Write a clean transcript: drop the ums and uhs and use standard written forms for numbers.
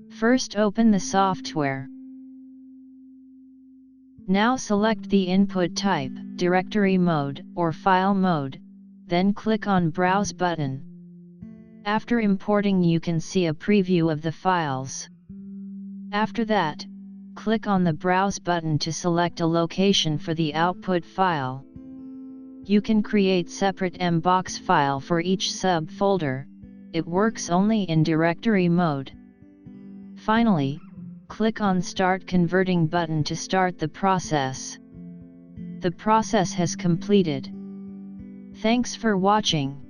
First open the software. Now select the input type, directory mode, or file mode, then click on Browse button. After importing you can see a preview of the files. After that, click on the Browse button to select a location for the output file. You can create separate MBOX file for each subfolder. It works only in directory mode. Finally, click on Start Converting button to start the process. The process has completed. Thanks for watching.